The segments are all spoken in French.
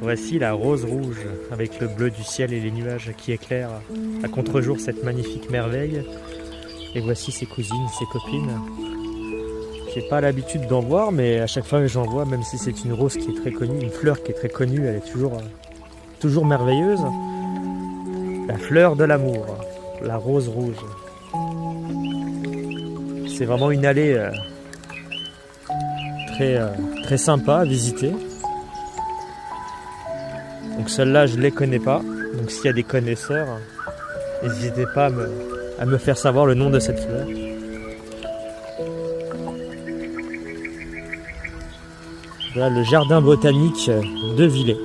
Voici la rose rouge avec le bleu du ciel et les nuages qui éclairent à contre-jour cette magnifique merveille. Et voici ses cousines, ses copines. J'ai pas l'habitude d'en voir, mais à chaque fois que j'en vois, même si c'est une rose qui est très connue, une fleur qui est très connue, elle est toujours merveilleuse. La fleur de l'amour, la rose rouge. C'est vraiment une allée très sympa à visiter. Donc celle-là, je ne les connais pas. Donc s'il y a des connaisseurs, n'hésitez pas à me faire savoir le nom de cette fleur. Voilà le jardin botanique de Villers.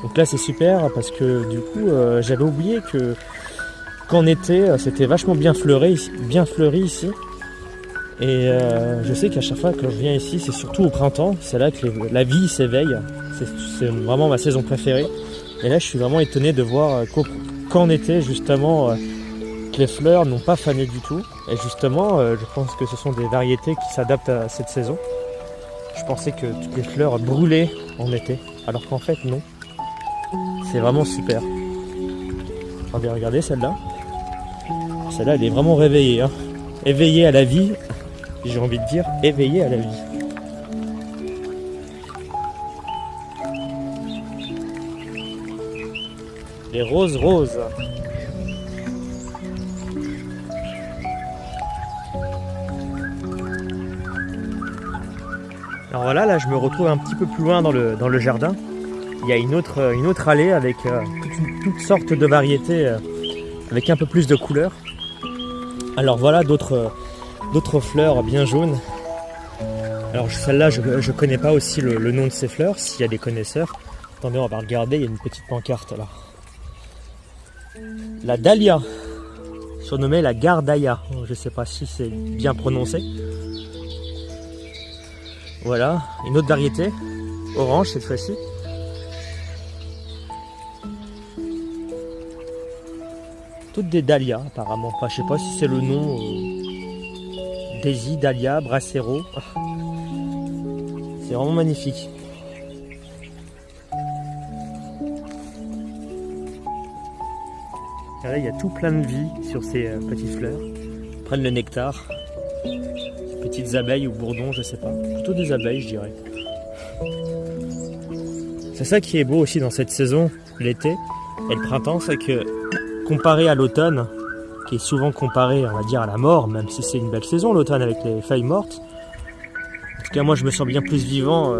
Donc là c'est super parce que du coup j'avais oublié qu'en été c'était vachement bien fleuri ici. Et je sais qu'à chaque fois que je viens ici, c'est surtout au printemps, c'est là que la vie s'éveille. C'est vraiment ma saison préférée. Et là je suis vraiment étonné de voir qu'en été justement que les fleurs n'ont pas fané du tout. Et justement je pense que ce sont des variétés qui s'adaptent à cette saison. Je pensais que toutes les fleurs brûlaient en été, alors qu'en fait non. C'est vraiment super. Regardez celle-là. Celle-là elle est vraiment réveillée. Éveillée à la vie. J'ai envie de dire éveillée à la vie. Les roses roses. Alors voilà, là je me retrouve un petit peu plus loin dans le jardin. Il y a une autre allée avec toutes sortes de variétés avec un peu plus de couleurs. Alors voilà d'autres fleurs bien jaunes. Alors celle-là je connais pas aussi le nom de ces fleurs, s'il y a des connaisseurs. Attendez, on va regarder, il y a une petite pancarte là. La dahlia, surnommée la gardaïa. Je sais pas si c'est bien prononcé. Voilà, une autre variété, orange cette fois-ci. Toutes des dahlias apparemment. Enfin, je sais pas si c'est le nom. Daisy, dahlia, brassero. C'est vraiment magnifique. Et là, il y a tout plein de vie sur ces petites fleurs. Ils prennent le nectar. Petites abeilles ou bourdons, je sais pas. Plutôt des abeilles, je dirais. C'est ça qui est beau aussi dans cette saison, l'été et le printemps, c'est que comparé à l'automne, qui est souvent comparé, on va dire, à la mort, même si c'est une belle saison l'automne avec les feuilles mortes. En tout cas, moi, je me sens bien plus vivant